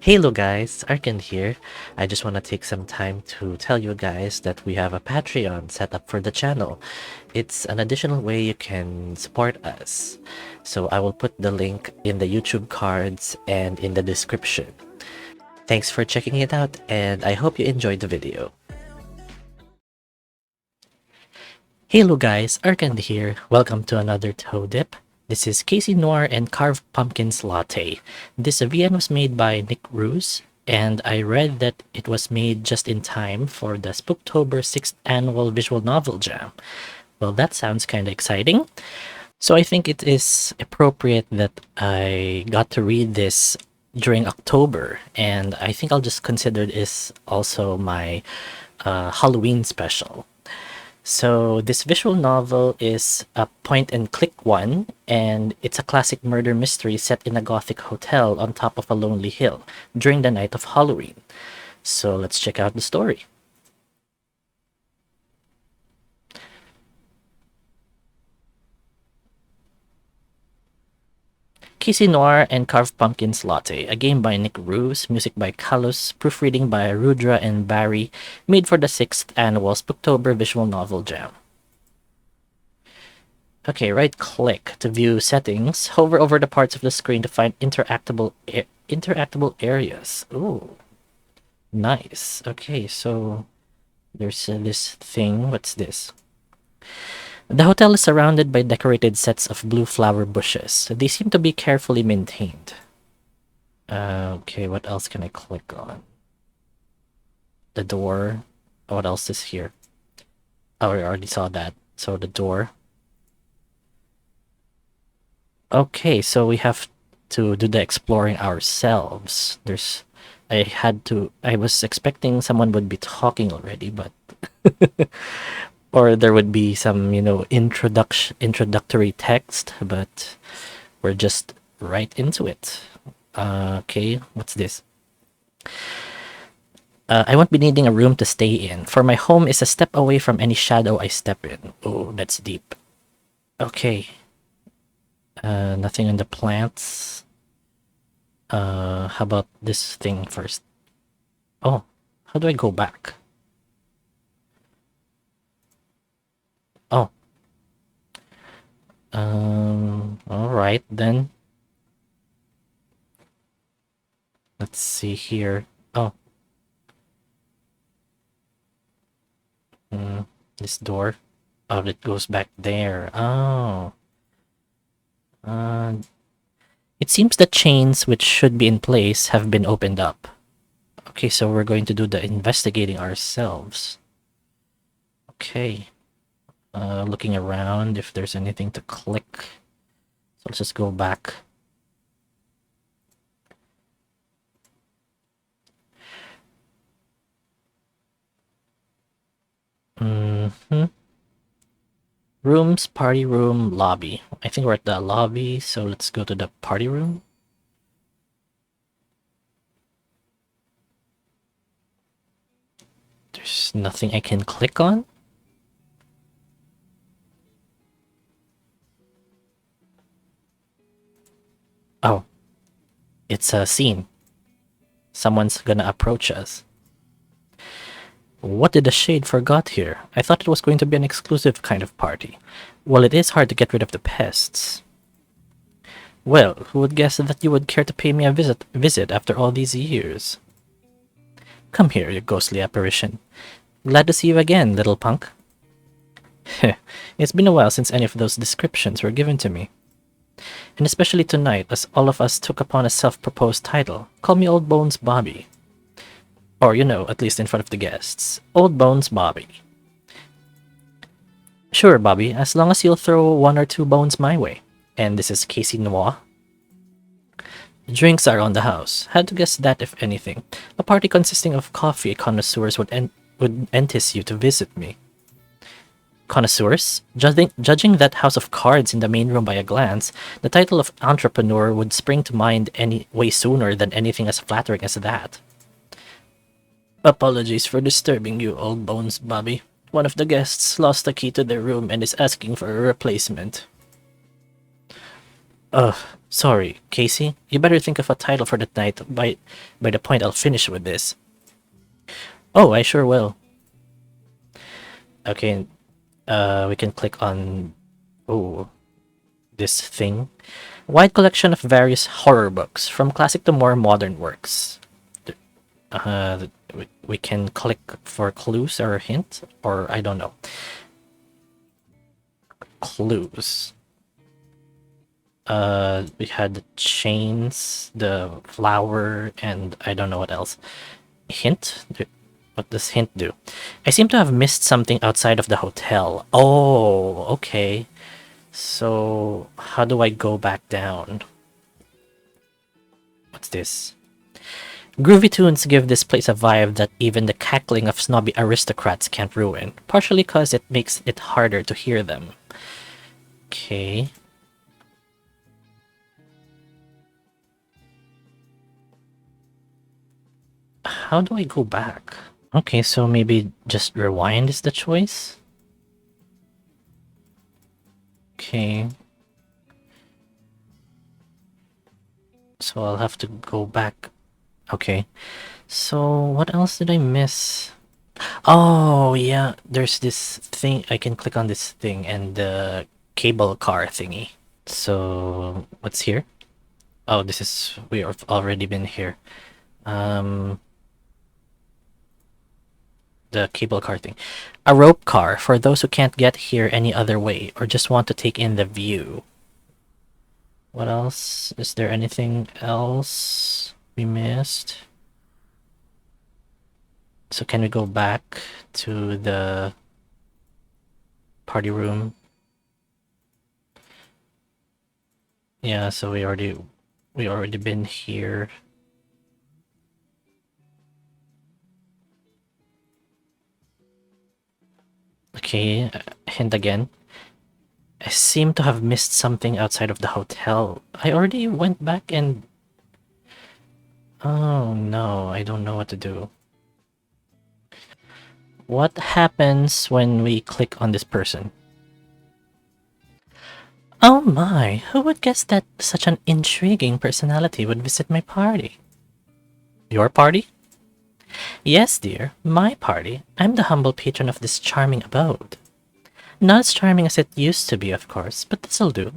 Hello guys, Arkan here. I just want to take some time to tell you guys that we have a Patreon set up for the channel. It's an additional way you can support us. So I will put the link in the YouTube cards and in the description. Thanks for checking it out and I hope you enjoyed the video. Hello guys, Arkan here. Welcome to another Toe Dip. This is Casey Noir and Carved Pumpkins Latte. This VN was made by Nik Rouz, and I read that it was made just in time for the Spooktober 6th Annual Visual Novel Jam. Well, that sounds kind of exciting. So I think it is appropriate that I got to read this during October, and I think I'll just consider this also my Halloween special. So this visual novel is a point-and-click one, and it's a classic murder mystery set in a gothic hotel on top of a lonely hill during the night of Halloween. So let's check out the story. Casey Noir and Carved Pumpkins Latte, a game by Nik Rouz, music by Kalus, proofreading by Rudra and Barry, made for the 6th Annual Spooktober Visual Novel Jam. Okay, right-click to view settings. Hover over the parts of the screen to find interactable areas. Ooh, nice. Okay, so there's this thing. What's this? The hotel is surrounded by decorated sets of blue flower bushes. They seem to be carefully maintained. Okay, what else can I click on? The door. What else is here? Oh, I already saw that. So the door. Okay, so we have to do the exploring ourselves. I was expecting someone would be talking already, but or there would be some, introductory text, but we're just right into it. Okay, what's this? I won't be needing a room to stay in, for my home is a step away from any shadow I step in. Oh, that's deep. Okay. Nothing in the plants. How about this thing first? Oh, how do I go back? Oh. All right then. Let's see here. Oh. This door. Oh, it goes back there. Oh. It seems the chains which should be in place have been opened up. Okay, so we're going to do the investigating ourselves. Okay. Looking around if there's anything to click. So let's just go back. Rooms, party room, lobby. I think we're at the lobby, so let's go to the party room. There's nothing I can click on. Oh, it's a scene. Someone's gonna approach us. What did the shade forgot here? I thought it was going to be an exclusive kind of party. Well, it is hard to get rid of the pests. Well, who would guess that you would care to pay me a visit after all these years? Come here, you ghostly apparition. Glad to see you again, little punk. It's been a while since any of those descriptions were given to me. And especially tonight, as all of us took upon a self-proposed title. Call me Old Bones Bobby. Or, at least in front of the guests. Old Bones Bobby. Sure, Bobby, as long as you'll throw 1 or 2 bones my way. And this is Casey Noir. Drinks are on the house. Had to guess that, if anything. A party consisting of coffee connoisseurs would entice you to visit me. Connoisseurs? Judging that house of cards in the main room by a glance, the title of entrepreneur would spring to mind any way sooner than anything as flattering as that. Apologies for disturbing you, Old Bones Bobby. One of the guests lost the key to their room and is asking for a replacement. Ugh, Sorry, Casey. You better think of a title for the night by the point I'll finish with this. Oh, I sure will. Okay, we can click on oh this thing. Wide collection of various horror books, from classic to more modern works. We can click for clues or a hint, or I don't know. Clues. We had the chains, the flower, and I don't know what else. Hint? What does hint do? I seem to have missed something outside of the hotel. Oh, okay. So, how do I go back down? What's this? Groovy tunes give this place a vibe that even the cackling of snobby aristocrats can't ruin, partially because it makes it harder to hear them. Okay. How do I go back? Okay, so maybe just rewind is the choice? Okay. So I'll have to go back. Okay. So what else did I miss? Oh, yeah. There's this thing. I can click on this thing and the cable car thingy. So what's here? Oh, this is... We have already been here. The cable car thing. A rope car for those who can't get here any other way or just want to take in the view. What else? Is there anything else we missed? So can we go back to the party room? Yeah, so we already been here. Okay, hint again. I seem to have missed something outside of the hotel. I already went back and... Oh no, I don't know what to do. What happens when we click on this person? Oh my, who would guess that such an intriguing personality would visit my party? Your party? Yes, dear, my party. I'm the humble patron of this charming abode. Not as charming as it used to be, of course, but this'll do.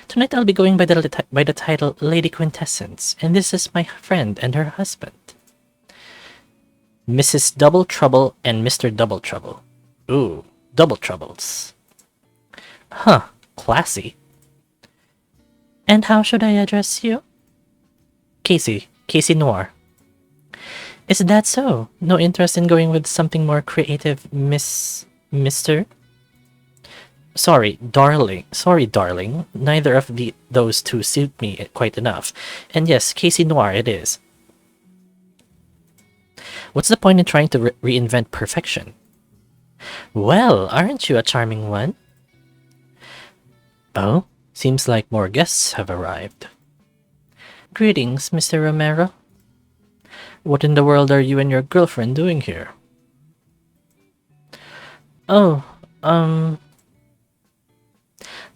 Tonight I'll be going by the title Lady Quintessence, and this is my friend and her husband. Mrs. Double Trouble and Mr. Double Trouble. Ooh, double troubles. Huh, classy. And how should I address you? Casey Noir. Is that so? No interest in going with something more creative, Mr.? Sorry, darling. Neither of those two suit me quite enough. And yes, Casey Noir it is. What's the point in trying to reinvent perfection? Well, aren't you a charming one? Oh, seems like more guests have arrived. Greetings, Mr. Romero. What in the world are you and your girlfriend doing here? Oh, I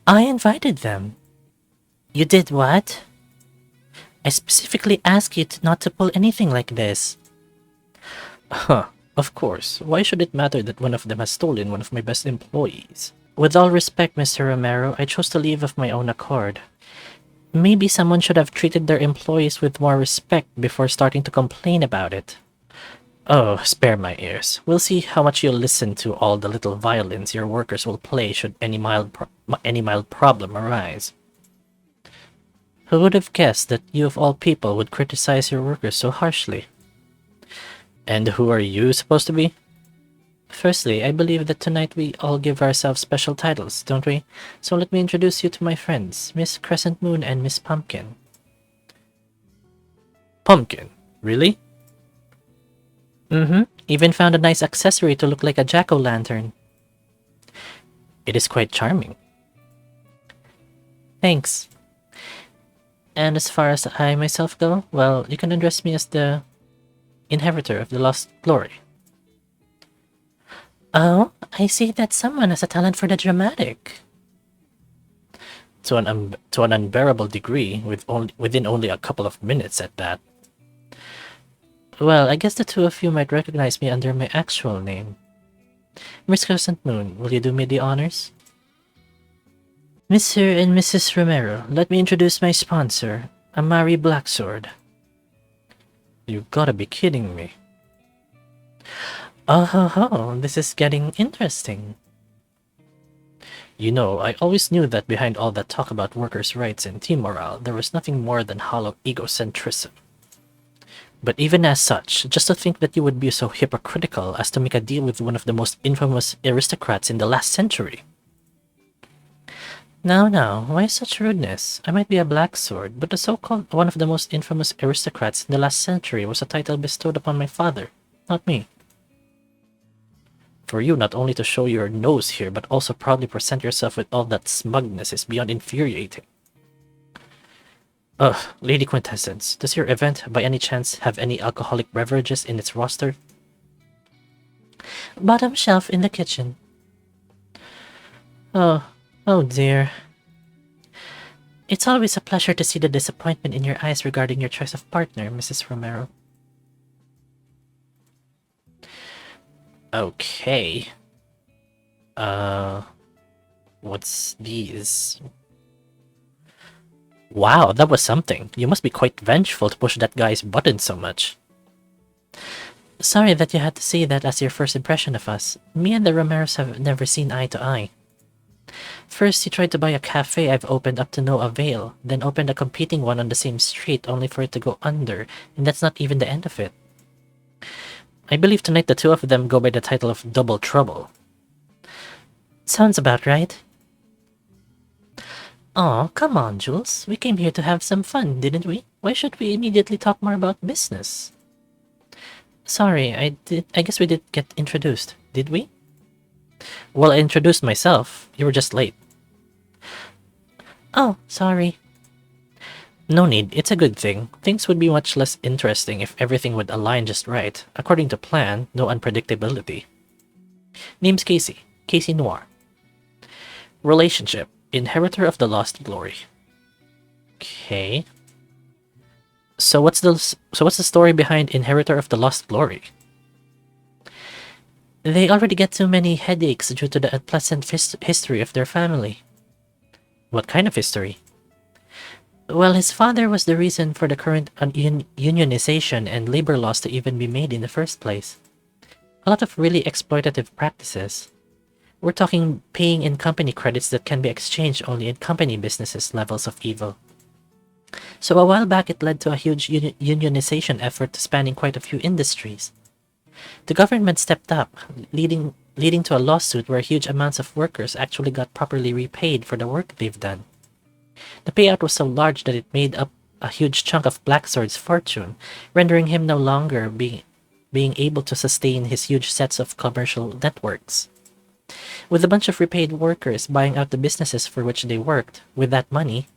invited them. You did what? I specifically asked you not to pull anything like this. Huh, of course. Why should it matter that one of them has stolen one of my best employees? With all respect, Mr. Romero, I chose to leave of my own accord. Maybe someone should have treated their employees with more respect before starting to complain about it. Oh, spare my ears. We'll see how much you'll listen to all the little violins your workers will play should any mild problem arise. Who would have guessed that you of all people would criticize your workers so harshly? And who are you supposed to be? Firstly, I believe that tonight we all give ourselves special titles, don't we? So let me introduce you to my friends, Miss Crescent Moon and Miss Pumpkin. Pumpkin? Really? Mm-hmm. Even found a nice accessory to look like a jack-o'-lantern. It is quite charming. Thanks. And as far as I myself go, well, you can address me as the inheritor of the lost glory. Oh, I see that someone has a talent for the dramatic. to an unbearable degree within only a couple of minutes at that. Well, I guess the two of you might recognize me under my actual name. Miss Crescent Moon, will you do me the honors? Mr. and Mrs. Romero, let me introduce my sponsor, Amari Blacksword. You gotta be kidding me. Oh ho ho, this is getting interesting. You know, I always knew that behind all that talk about workers' rights and team morale, there was nothing more than hollow egocentrism. But even as such, just to think that you would be so hypocritical as to make a deal with one of the most infamous aristocrats in the last century. Now, why such rudeness? I might be a black sword, but the so-called one of the most infamous aristocrats in the last century was a title bestowed upon my father, not me. For you not only to show your nose here, but also proudly present yourself with all that smugness is beyond infuriating. Ugh, Lady Quintessence, does your event by any chance have any alcoholic beverages in its roster? Bottom shelf in the kitchen. Oh dear. It's always a pleasure to see the disappointment in your eyes regarding your choice of partner, Mrs. Romero. Okay. What's these? Wow, that was something. You must be quite vengeful to push that guy's button so much. Sorry that you had to see that as your first impression of us. Me and the Romeros have never seen eye to eye. First, you tried to buy a cafe I've opened up to no avail, then opened a competing one on the same street only for it to go under, and that's not even the end of it. I believe tonight the two of them go by the title of Double Trouble. Sounds about right. Aw, come on, Jules. We came here to have some fun, didn't we? Why should we immediately talk more about business? Sorry, I guess we did get introduced, did we? Well, I introduced myself. You were just late. Oh, sorry. No need, it's a good thing. Things would be much less interesting if everything would align just right. According to plan, no unpredictability. Name's Casey. Casey Noir. Relationship. Inheritor of the Lost Glory. Okay. So what's the story behind Inheritor of the Lost Glory? They already get too many headaches due to the unpleasant history of their family. What kind of history? Well, his father was the reason for the current unionization and labor laws to even be made in the first place. A lot of really exploitative practices. We're talking paying in company credits that can be exchanged only in company businesses levels of evil. So a while back it led to a huge unionization effort spanning quite a few industries. The government stepped up, leading to a lawsuit where huge amounts of workers actually got properly repaid for the work they've done. The payout was so large that it made up a huge chunk of Blacksword's fortune, rendering him no longer being able to sustain his huge sets of commercial networks. With a bunch of repaid workers buying out the businesses for which they worked, with that money,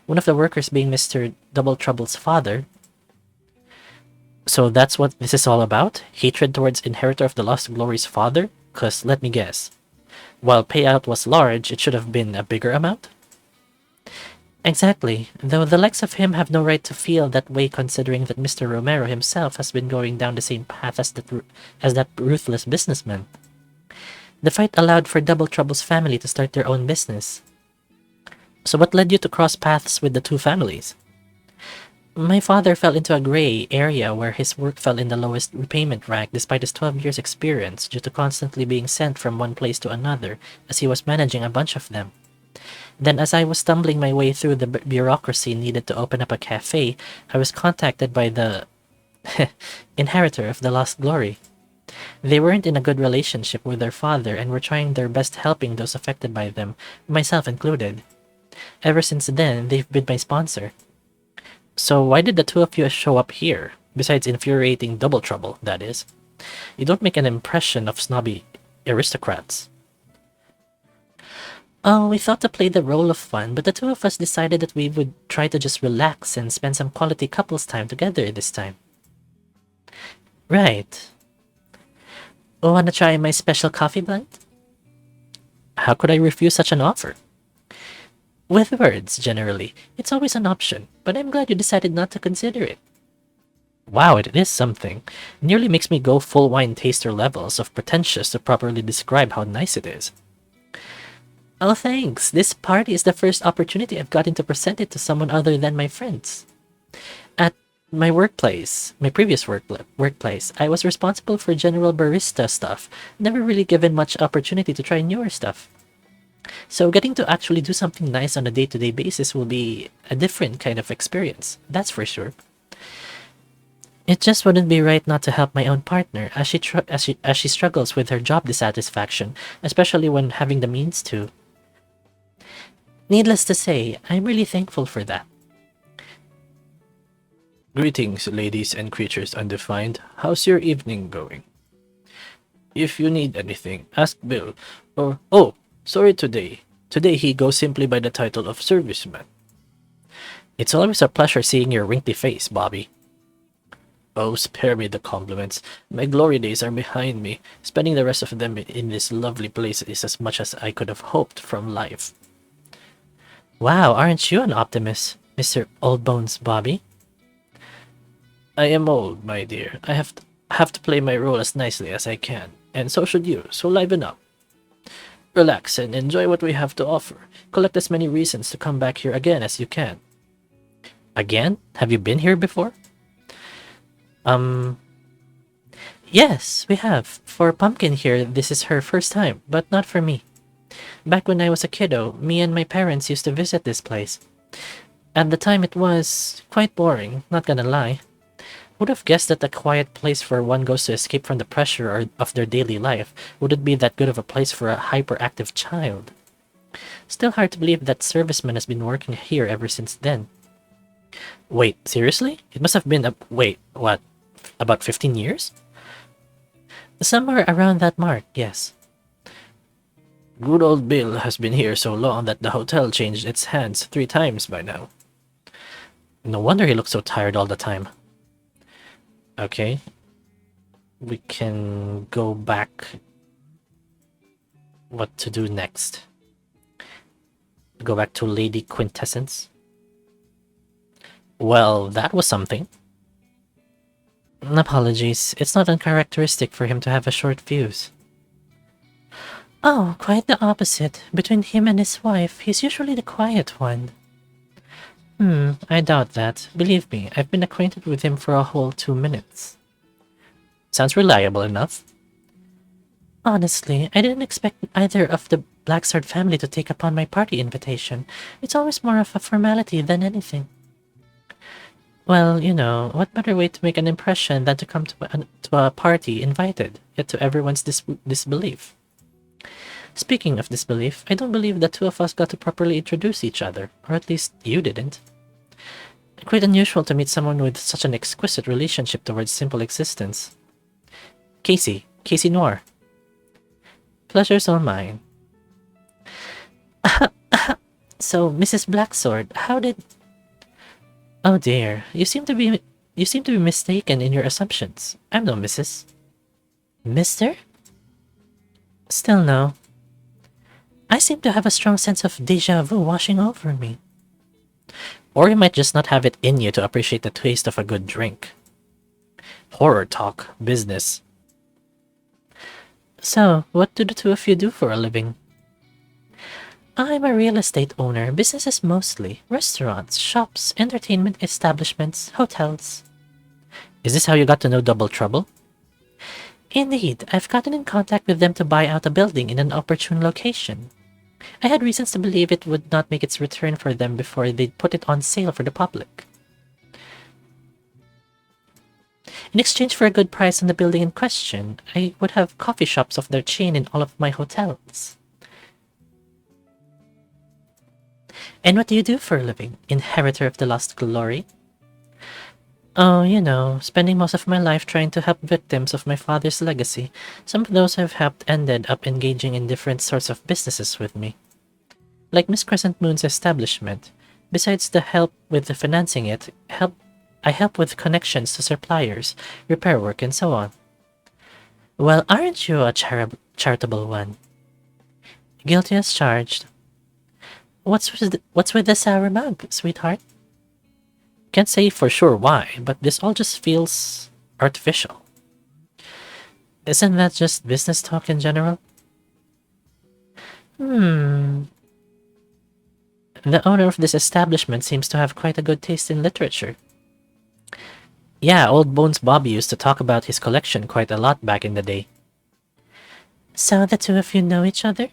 one of the workers being Mr. Double Trouble's father. So that's what this is all about? Hatred towards Inheritor of the Lost Glory's father? 'Cause let me guess. While payout was large, it should have been a bigger amount? Exactly, though the likes of him have no right to feel that way considering that Mr. Romero himself has been going down the same path as that ruthless businessman. The fight allowed for Double Trouble's family to start their own business. So what led you to cross paths with the two families? My father fell into a gray area where his work fell in the lowest repayment rank despite his 12 years experience due to constantly being sent from one place to another as he was managing a bunch of them. Then as I was stumbling my way through the bureaucracy needed to open up a cafe, I was contacted by the Inheritor of the Lost Glory. They weren't in a good relationship with their father and were trying their best helping those affected by them, myself included. Ever since then, they've been my sponsor. So why did the two of you show up here? Besides infuriating Double Trouble, that is. You don't make an impression of snobby aristocrats. Oh, we thought to play the role of fun, but the two of us decided that we would try to just relax and spend some quality couples time together this time. Right. Wanna try my special coffee blend? How could I refuse such an offer? With words, generally, it's always an option, but I'm glad you decided not to consider it. Wow, it is something. Nearly makes me go full wine taster levels of pretentious to properly describe how nice it is. Oh, thanks. This party is the first opportunity I've gotten to present it to someone other than my friends. At my workplace, my previous workplace, I was responsible for general barista stuff, never really given much opportunity to try newer stuff. So getting to actually do something nice on a day-to-day basis will be a different kind of experience, that's for sure. It just wouldn't be right not to help my own partner as she struggles with her job dissatisfaction, especially when having the means to. Needless to say, I'm really thankful for that. Greetings, ladies and creatures undefined. How's your evening going? If you need anything, ask Bill. Or, oh, sorry today. Today he goes simply by the title of serviceman. It's always a pleasure seeing your wrinkly face, Bobby. Oh, spare me the compliments. My glory days are behind me. Spending the rest of them in this lovely place is as much as I could have hoped from life. Wow, aren't you an optimist, Mr. Old Bones Bobby? I am old, my dear. I have to play my role as nicely as I can, and so should you, so liven up. Relax and enjoy what we have to offer. Collect as many reasons to come back here again as you can. Again? Have you been here before? Yes, we have. For Pumpkin here, this is her first time, but not for me. Back when I was a kiddo, me and my parents used to visit this place. At the time it was quite boring, not gonna lie. Would have guessed that a quiet place where one goes to escape from the pressure of their daily life wouldn't be that good of a place for a hyperactive child. Still hard to believe that serviceman has been working here ever since then. Wait, seriously? It must have been wait, what? About 15 years? Somewhere around that mark, yes. Good old Bill has been here so long that the hotel changed its hands 3 times by now. No wonder he looks so tired all the time. Okay. We can go back. What to do next? Go back to Lady Quintessence. Well, that was something. Apologies, it's not uncharacteristic for him to have a short fuse. Oh, quite the opposite. Between him and his wife, he's usually the quiet one. I doubt that. Believe me, I've been acquainted with him for a whole 2 minutes. Sounds reliable enough. Honestly, I didn't expect either of the Blacksword family to take upon my party invitation. It's always more of a formality than anything. Well, you know, what better way to make an impression than to come to a party invited, yet to everyone's disbelief. Speaking of disbelief, I don't believe the two of us got to properly introduce each other, or at least you didn't. Quite unusual to meet someone with such an exquisite relationship towards simple existence. Casey Noir. Pleasure's all mine. So, Mrs. Blacksword, how did... Oh dear, you seem to be mistaken in your assumptions. I'm no Mrs. Mister? Still no. I seem to have a strong sense of déjà vu washing over me. Or you might just not have it in you to appreciate the taste of a good drink. Horror talk, business. So, what do the two of you do for a living? I'm a real estate owner, businesses mostly. Restaurants, shops, entertainment establishments, hotels. Is this how you got to know Double Trouble? Indeed, I've gotten in contact with them to buy out a building in an opportune location. I had reasons to believe it would not make its return for them before they'd put it on sale for the public. In exchange for a good price on the building in question, I would have coffee shops of their chain in all of my hotels. And what do you do for a living, inheritor of the lost glory? Oh, you know, spending most of my life trying to help victims of my father's legacy. Some of those I've helped ended up engaging in different sorts of businesses with me. Like Miss Crescent Moon's establishment. Besides the help with the financing I help with connections to suppliers, repair work, and so on. Well, aren't you a charitable one? Guilty as charged. What's with the sour mug, sweetheart? Can't say for sure why, but this all just feels artificial. Isn't that just business talk in general? Hmm. The owner of this establishment seems to have quite a good taste in literature. Yeah, old Bones Bobby used to talk about his collection quite a lot back in the day. So the two of you know each other?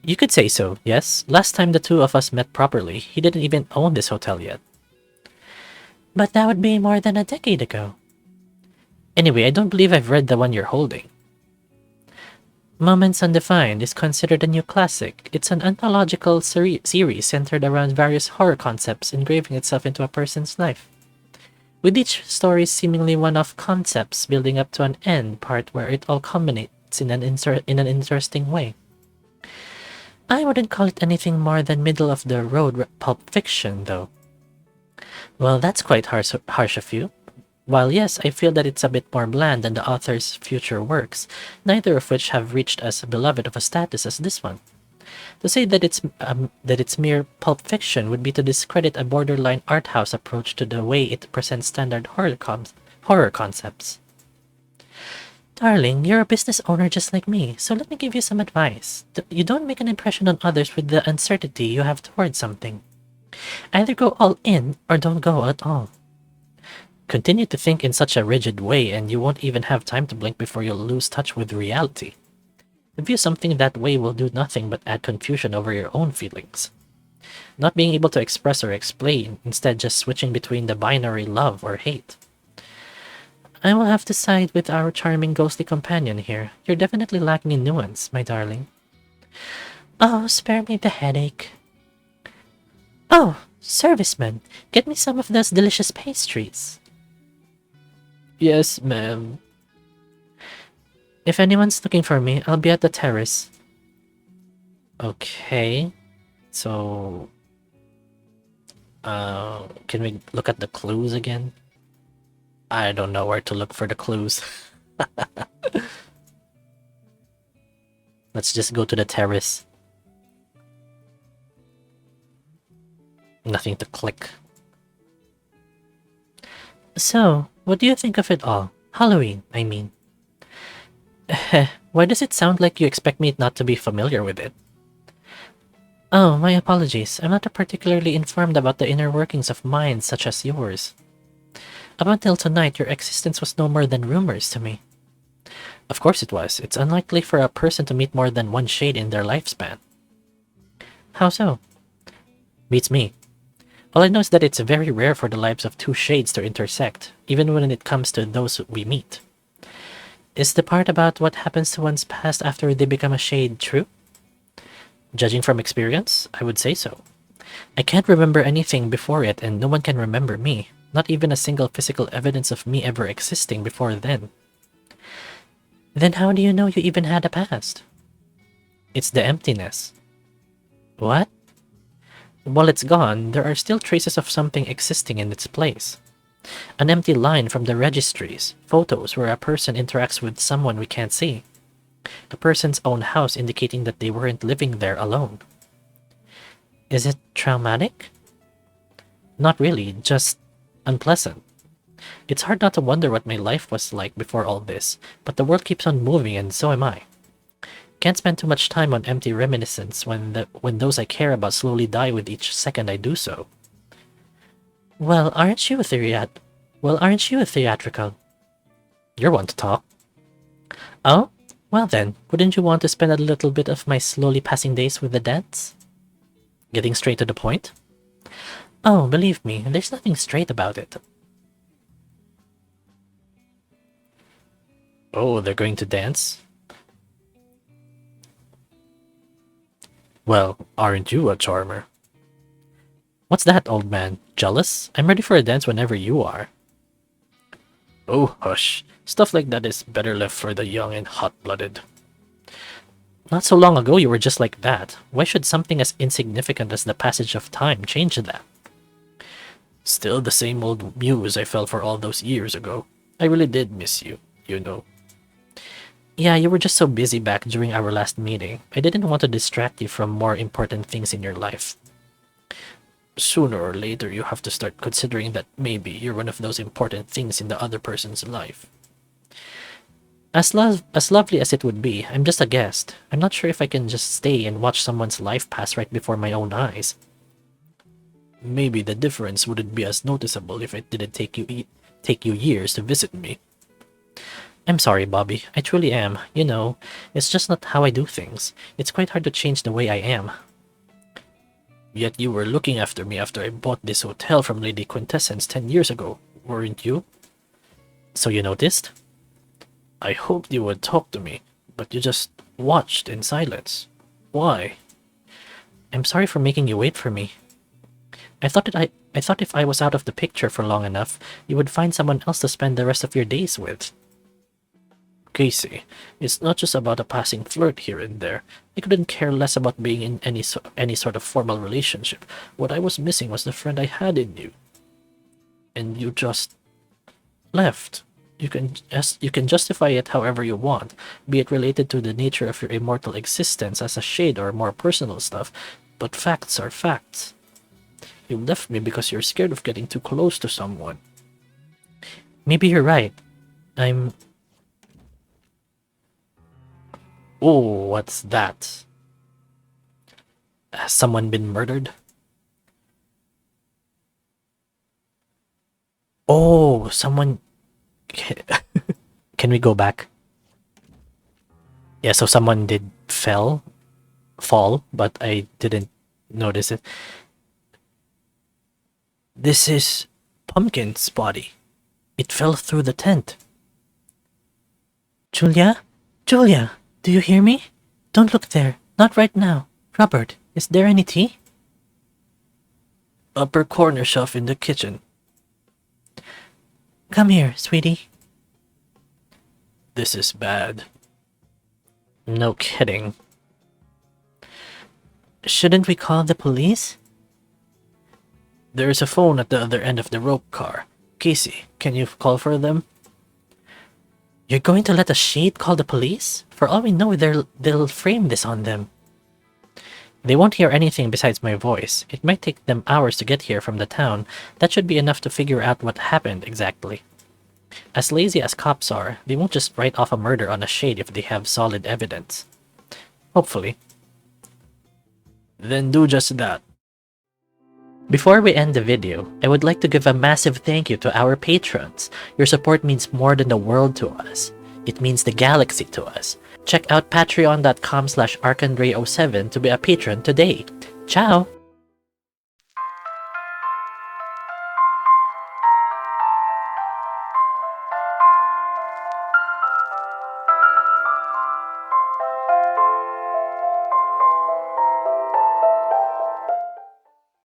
You could say so, yes. Last time the two of us met properly, he didn't even own this hotel yet. But that would be more than a decade ago. Anyway, I don't believe I've read the one you're holding. Moments Undefined is considered a new classic. It's an anthological series centered around various horror concepts engraving itself into a person's life, with each story seemingly one-off concepts building up to an end part where it all culminates in an interesting way. I wouldn't call it anything more than middle-of-the-road pulp fiction, though. Well, that's quite harsh of you. While yes, I feel that it's a bit more bland than the author's future works, neither of which have reached as beloved of a status as this one. To say that it's mere pulp fiction would be to discredit a borderline art house approach to the way it presents standard horror concepts. Darling, you're a business owner just like me, so let me give you some advice. You don't make an impression on others with the uncertainty you have towards something. Either go all in or don't go at all. Continue to think in such a rigid way and you won't even have time to blink before you'll lose touch with reality. To view something that way will do nothing but add confusion over your own feelings. Not being able to express or explain, instead just switching between the binary love or hate. I will have to side with our charming ghostly companion here. You're definitely lacking in nuance, my darling. Oh, spare me the headache. Oh, serviceman, get me some of those delicious pastries. Yes, ma'am. If anyone's looking for me, I'll be at the terrace. Okay. So... can we look at the clues again? I don't know where to look for the clues. Let's just go to the terrace. Nothing to click. So, what do you think of it all? Halloween, I mean. Why does it sound like you expect me not to be familiar with it? Oh, my apologies. I'm not particularly informed about the inner workings of minds such as yours. Up until tonight, your existence was no more than rumors to me. Of course it was. It's unlikely for a person to meet more than one shade in their lifespan. How so? Beats me. All I know is that it's very rare for the lives of two shades to intersect, even when it comes to those we meet. Is the part about what happens to one's past after they become a shade true? Judging from experience, I would say so. I can't remember anything before it and no one can remember me, not even a single physical evidence of me ever existing before then. Then how do you know you even had a past? It's the emptiness. What? While it's gone, there are still traces of something existing in its place. An empty line from the registries, photos where a person interacts with someone we can't see. The person's own house indicating that they weren't living there alone. Is it traumatic? Not really, just unpleasant. It's hard not to wonder what my life was like before all this, but the world keeps on moving and so am I. Can't spend too much time on empty reminiscence when those I care about slowly die with each second I do so. Well, aren't you a theatrical? You're one to talk. Oh? Well then, wouldn't you want to spend a little bit of my slowly passing days with the dance? Getting straight to the point? Oh, believe me, there's nothing straight about it. Oh, they're going to dance? Well, aren't you a charmer? What's that, old man? Jealous? I'm ready for a dance whenever you are. Oh, hush. Stuff like that is better left for the young and hot-blooded. Not so long ago you were just like that. Why should something as insignificant as the passage of time change that? Still the same old muse I felt for all those years ago. I really did miss you, you know. Yeah, you were just so busy back during our last meeting. I didn't want to distract you from more important things in your life. Sooner or later, you have to start considering that maybe you're one of those important things in the other person's life. As lovely as it would be, I'm just a guest. I'm not sure if I can just stay and watch someone's life pass right before my own eyes. Maybe the difference wouldn't be as noticeable if it didn't take you years to visit me. I'm sorry, Bobby. I truly am. You know, it's just not how I do things. It's quite hard to change the way I am. Yet you were looking after me after I bought this hotel from Lady Quintessence 10 years ago, weren't you? So you noticed? I hoped you would talk to me, but you just watched in silence. Why? I'm sorry for making you wait for me. I thought if I was out of the picture for long enough, you would find someone else to spend the rest of your days with. Casey, it's not just about a passing flirt here and there. I couldn't care less about being in any sort of formal relationship. What I was missing was the friend I had in you. And you just left. You can justify it however you want, be it related to the nature of your immortal existence as a shade or more personal stuff, but facts are facts. You left me because you're scared of getting too close to someone. Maybe you're right. Oh, what's that? Has someone been murdered? Oh, someone... Can we go back? Yeah, so someone did fall, but I didn't notice it. This is Pumpkin's body. It fell through the tent. Julia? Julia, do you hear me? Don't look there. Not right now. Robert, is there any tea? Upper corner shelf in the kitchen. Come here, sweetie. This is bad. No kidding. Shouldn't we call the police? There's a phone at the other end of the rope car. Casey, can you call for them? You're going to let a shade call the police? For all we know, they'll frame this on them. They won't hear anything besides my voice. It might take them hours to get here from the town. That should be enough to figure out what happened exactly. As lazy as cops are, they won't just write off a murder on a shade if they have solid evidence. Hopefully. Then do just that. Before we end the video, I would like to give a massive thank you to our patrons. Your support means more than the world to us. It means the galaxy to us. Check out patreon.com/arkandray07 to be a patron today. Ciao!